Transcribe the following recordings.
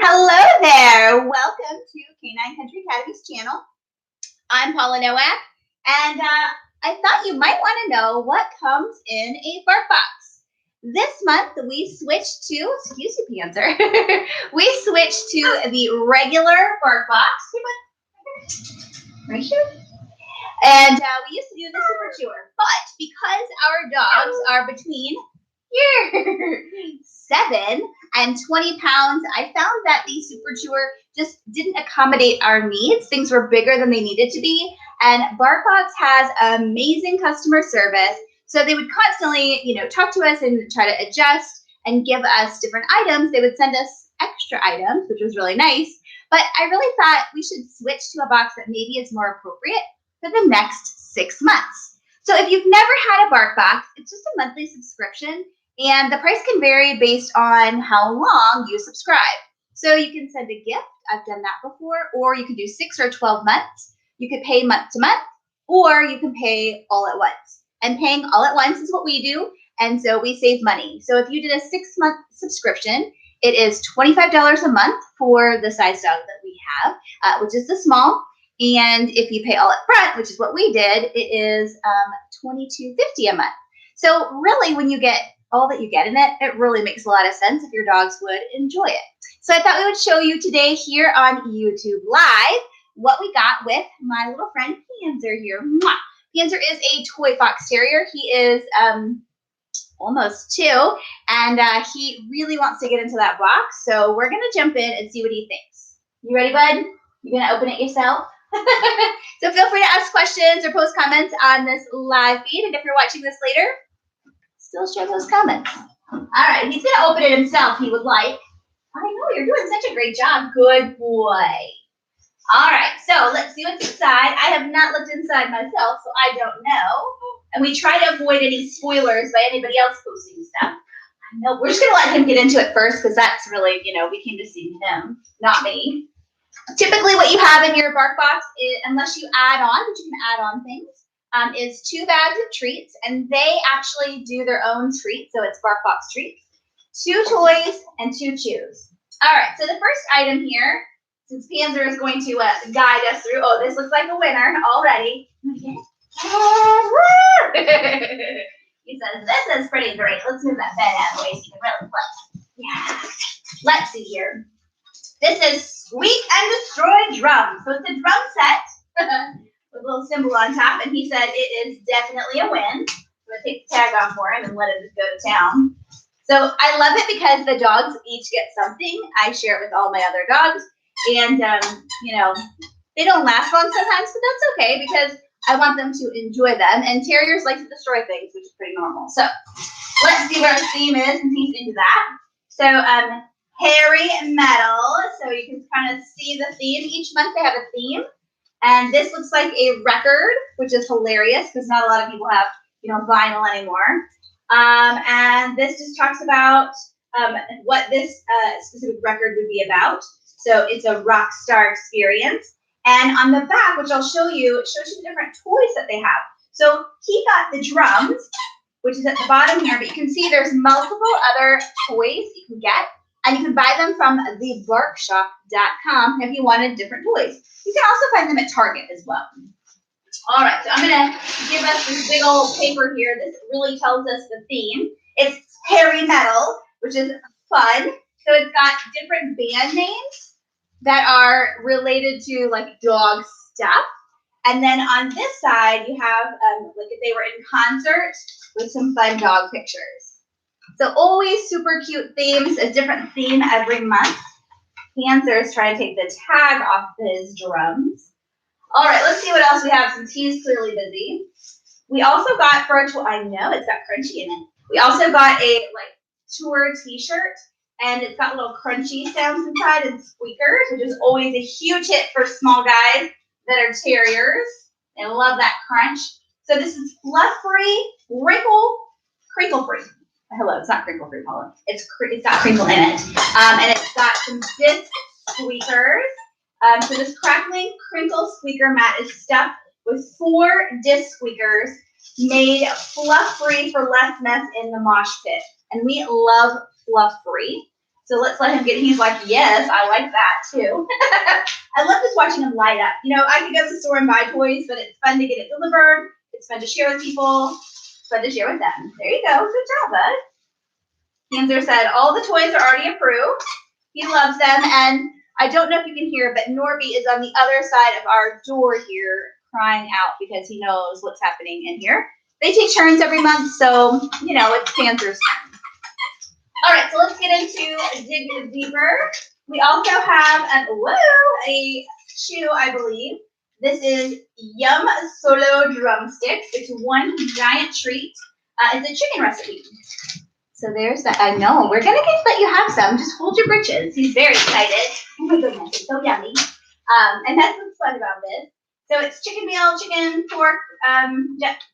Hello there. Welcome to Canine Country Academy's channel. I'm Paula Nowak, and I thought you might want to know what comes in a bark box. This month we switched to, excuse you, Panzer, we switched to the regular bark box. Right here. And we used to do the super chewer, but because our dogs are between 7 and 20 pounds, I found that the super chewer just didn't accommodate our needs. Things were bigger than they needed to be. And BarkBox has amazing customer service. So they would constantly, talk to us and try to adjust and give us different items. They would send us extra items, which was really nice. But I really thought we should switch to a box that maybe is more appropriate for the next 6 months. So if you've never had a BarkBox, it's just a monthly subscription. And the price can vary based on how long you subscribe. So you can send a gift. I've done that before. Or you can do 6 or 12 months. You could pay month to month. Or you can pay all at once. And paying all at once is what we do. And so we save money. So if you did a 6-month subscription, it is $25 a month for the size dog that we have, which is the small. And if you pay all up front, which is what we did, it is $22.50 a month. So really, when you get all that you get in it, it really makes a lot of sense if your dogs would enjoy it. So I thought we would show you today here on YouTube Live what we got with my little friend Panzer here. Mwah! Panzer is a toy fox terrier. He is almost 2, and he really wants to get into that box. So we're going to jump in and see what he thinks. You ready, bud? You going to open it yourself? So feel free to ask questions or post comments on this live feed. And if you're watching this later, still share those comments. All right, he's going to open it himself, he would like. I know, you're doing such a great job. Good boy. All right, so let's see what's inside. I have not looked inside myself, so I don't know. And we try to avoid any spoilers by anybody else posting stuff. I know, we're just going to let him get into it first because that's really, we came to see him, not me. Typically what you have in your bark box, unless you add on, but you can add on things, is 2 bags of treats, and they actually do their own treats, so it's BarkBox treats, 2 toys, and 2 chews. All right, so the first item here, since Panzer is going to guide us through, oh, this looks like a winner already. He says, this is pretty great. Let's move that bed out of the way so you can really play. Yeah. Let's see here. This is Squeak and Destroy Drum. So it's a drum set. With a little symbol on top, and he said it is definitely a win. I'm going to take the tag off for him and let him just go to town. So I love it because the dogs each get something. I share it with all my other dogs, and, they don't last long sometimes, but that's okay because I want them to enjoy them, and terriers like to destroy things, which is pretty normal. So let's see what our theme is, and he's into that. So hairy metal, so you can kind of see the theme. Each month they have a theme. And this looks like a record, which is hilarious because not a lot of people have, vinyl anymore. And this just talks about what this specific record would be about. So it's a rock star experience. And on the back, which I'll show you, it shows you the different toys that they have. So he got the drums, which is at the bottom here, but you can see there's multiple other toys you can get. And you can buy them from thebarkshop.com if you wanted different toys. You can also find them at Target as well. All right, so I'm going to give us this big old paper here. This really tells us the theme. It's hairy metal, which is fun. So it's got different band names that are related to like dog stuff. And then on this side, you have like if they were in concert with some fun dog pictures. So always super cute themes, a different theme every month. Panzer is trying to take the tag off his drums. All right, let's see what else we have since he's clearly busy. We also got for a tour, I know it's got crunchy in it. We also got a tour t-shirt, and it's got little crunchy sounds inside and squeakers, which is always a huge hit for small guys that are terriers. They love that crunch. So this is fluff-free, crinkle-free. Hello, it's not crinkle-free, Paula. It's got crinkle in it. And it's got some disc squeakers. So this crackling crinkle squeaker mat is stuffed with 4 disc squeakers made fluff-free for less mess in the mosh pit. And we love fluff-free. So let's let him get, he's like, yes, I like that too. I love just watching him light up. You know, I could go to the store and buy toys, but it's fun to get it delivered. It's fun to share with people. It's fun to share with them. There you go. Good job, bud. Hanser said, all the toys are already approved. He loves them. And I don't know if you can hear, but Norby is on the other side of our door here crying out because he knows what's happening in here. They take turns every month, so, you know, it's Hanser's turn. All right, so let's get into Dig Deeper. We also have a chew, I believe. This is Yum Solo Drumsticks. It's one giant treat. It's a chicken recipe. So there's that. I know. We're going to let you have some. Just hold your britches. He's very excited. Oh my goodness, it's so yummy. And that's what's fun about this. So it's chicken meal, chicken, pork,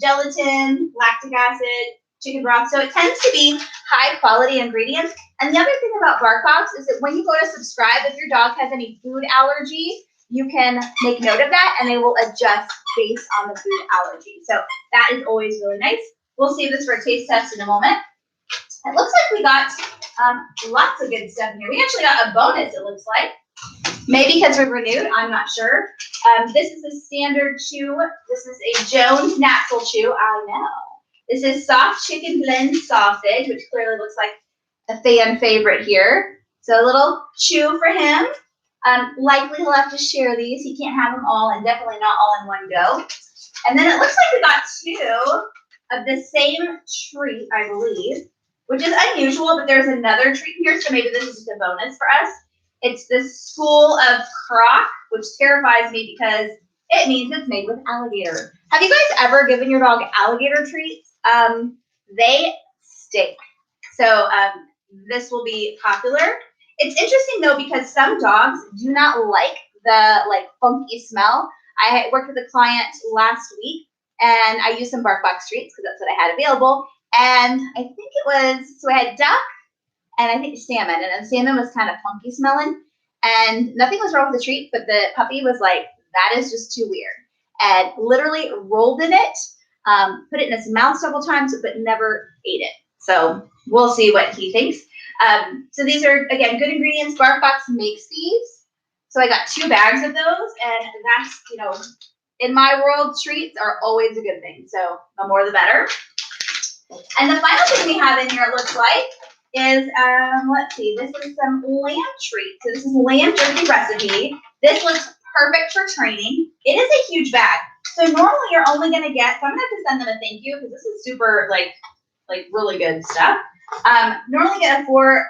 gelatin, lactic acid, chicken broth. So it tends to be high quality ingredients. And the other thing about BarkBox is that when you go to subscribe, if your dog has any food allergies, you can make note of that and they will adjust based on the food allergy. So that is always really nice. We'll save this for a taste test in a moment. It looks like we got lots of good stuff in here. We actually got a bonus, it looks like. Maybe because we're renewed, I'm not sure. This is a standard chew. This is a Jones Natzel chew. I know. This is soft chicken blend sausage, which clearly looks like a fan favorite here. So a little chew for him. Likely he'll have to share these. He can't have them all and definitely not all in one go. And then it looks like we got two of the same treat, I believe, which is unusual, but there's another treat here, so maybe this is just a bonus for us. It's the School of Croc, which terrifies me because it means it's made with alligator. Have you guys ever given your dog alligator treats? They stink. So this will be popular. It's interesting though because some dogs do not like the funky smell. I worked with a client last week and I used some BarkBox treats because that's what I had available. And I think it was, so I had duck and I think salmon, and then salmon was kind of funky smelling and nothing was wrong with the treat, but the puppy was like, that is just too weird. And literally rolled in it, put it in his mouth several times, but never ate it. So we'll see what he thinks. So these are, again, good ingredients. BarkBox makes these. So I got 2 bags of those, and that's, you know, in my world, treats are always a good thing. So the more the better. And the final thing we have in here, it looks like, is, let's see, this is some lamb treat. So this is lamb jerky recipe. This looks perfect for training. It is a huge bag. So normally you're only going to get, so I'm going to have to send them a thank you because this is super, like really good stuff. Normally get a 4.5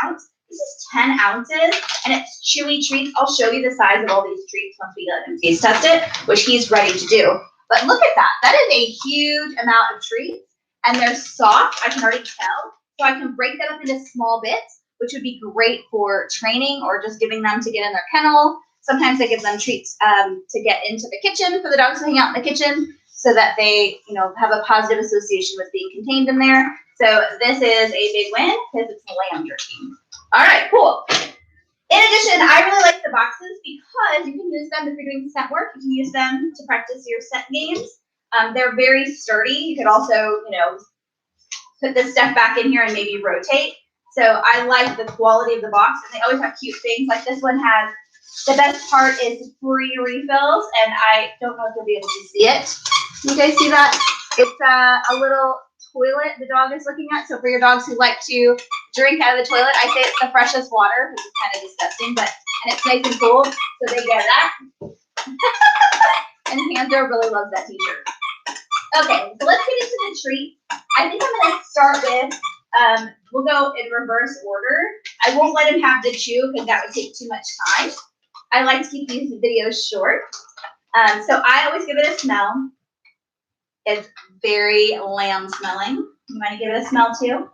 ounce. This is 10 ounces and it's Chewy Treats. I'll show you the size of all these treats once we let him taste test it, which he's ready to do. But look at that. That is a huge amount of treats and they're soft. I can already tell. So I can break that up into small bits, which would be great for training or just giving them to get in their kennel. Sometimes I give them treats to get into the kitchen for the dogs to hang out in the kitchen so that they, you know, have a positive association with being contained in there. So this is a big win because it's lamb jerky. All right, cool. In addition, I really like the boxes because you can use them if you're doing scent work. You can use them to practice your scent games. They're very sturdy. You could also, you know, put this stuff back in here and maybe rotate. So I like the quality of the box, and they always have cute things. Like this one has, the best part is free refills, and I don't know if you'll be able to see it. You guys see that? It's a little toilet the dog is looking at. So for your dogs who like to drink out of the toilet, I say it's the freshest water, which is kind of disgusting, but and it's nice and cool, so they get that. And Hanser really loves that t-shirt. Okay, so let's get into the treat. I think I'm going to start with, we'll go in reverse order. I won't let him have the chew because that would take too much time. I like to keep these videos short. So I always give it a smell. It's very lamb smelling. You want to give it a smell too?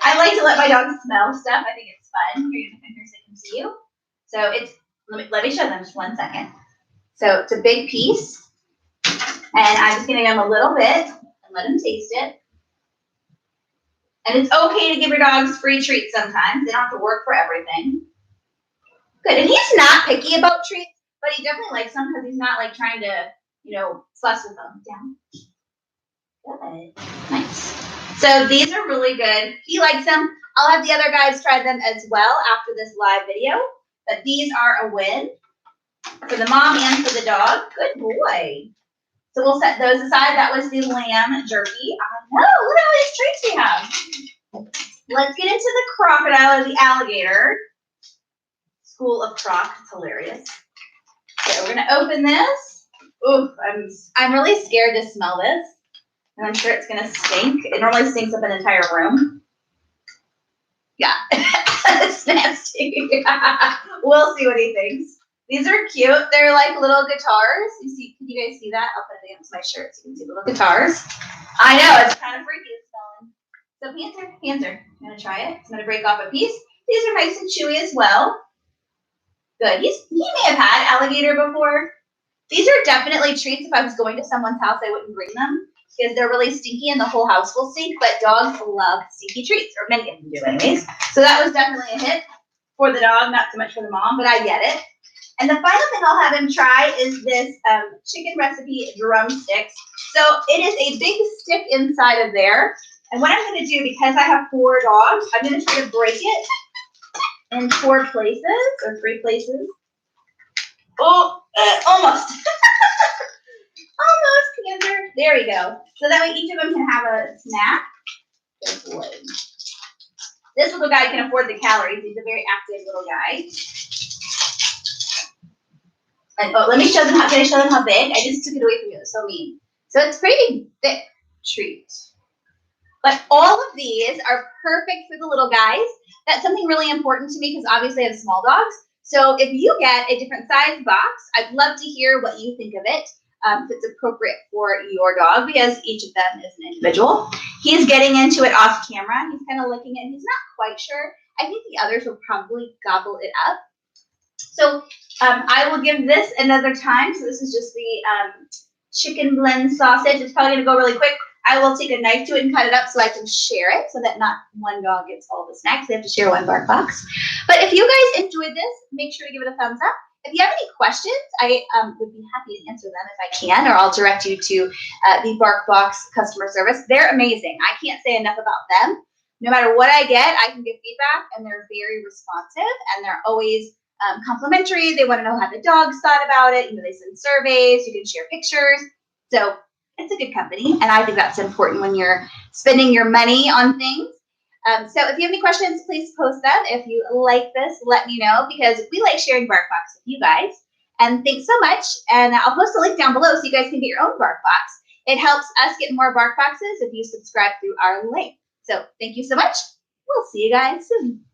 I like to let my dogs smell stuff. I think it's fun. Here, so I can see you. So it's, let me show them just 1 second. So it's a big piece. And I'm just going to give them a little bit and let them taste it. And it's okay to give your dogs free treats sometimes. They don't have to work for everything. Good. And he's not picky about treats, but he definitely likes them because he's not like trying to fuss with them. Down. Good. Nice. So these are really good. He likes them. I'll have the other guys try them as well after this live video. But these are a win for the mom and for the dog. Good boy. So we'll set those aside. That was the lamb jerky. I know. Look at all these treats we have. Let's get into the crocodile or the alligator. School of Croc. It's hilarious. So we're going to open this. Ooh, I'm really scared to smell this. And I'm sure it's going to stink. It normally stinks up an entire room. Yeah. It's nasty. We'll see what he thinks. These are cute. They're like little guitars. Can you guys see that? I'll put it against my shirt so you can see the little guitars. I know, it's kind of freaky smelling. So Panther, I'm going to try it. I'm going to break off a piece. These are nice and chewy as well. Good. He may have had alligator before. These are definitely treats. If I was going to someone's house, I wouldn't bring them because they're really stinky and the whole house will stink, but dogs love stinky treats, or many of them do anyways. So that was definitely a hit for the dog, not so much for the mom, but I get it. And the final thing I'll have him try is this chicken recipe drumsticks. So it is a big stick inside of there. And what I'm going to do, because I have 4 dogs, I'm going to try to break it in 4 places, or 3 places. Oh, almost. Almost, Panther. There we go. So that way each of them can have a snack. Good boy. This little guy can afford the calories. He's a very active little guy. And, let me show them how. Can I show them how big? I just took it away from you. It's so mean. So it's pretty thick treat. But all of these are perfect for the little guys. That's something really important to me because obviously I have small dogs. So if you get a different size box, I'd love to hear what you think of it. If it's appropriate for your dog, because each of them is an individual. He's getting into it off camera. He's kind of looking at it. He's not quite sure. I think the others will probably gobble it up. So I will give this another time. So this is just the chicken blend sausage. It's probably going to go really quick. I will take a knife to it and cut it up so I can share it so that not one dog gets all the snacks. They have to share one bark box. But if you guys enjoyed this, make sure to give it a thumbs up. If you have any questions, I would be happy to answer them if I can, or I'll direct you to the BarkBox customer service. They're amazing. I can't say enough about them. No matter what I get, I can give feedback, and they're very responsive, and they're always complimentary. They want to know how the dogs thought about it. They send surveys. You can share pictures. So it's a good company, and I think that's important when you're spending your money on things. So if you have any questions, please post them. If you like this, let me know, because we like sharing BarkBox with you guys. And thanks so much. And I'll post a link down below so you guys can get your own BarkBox. It helps us get more BarkBoxes if you subscribe through our link. So thank you so much. We'll see you guys soon.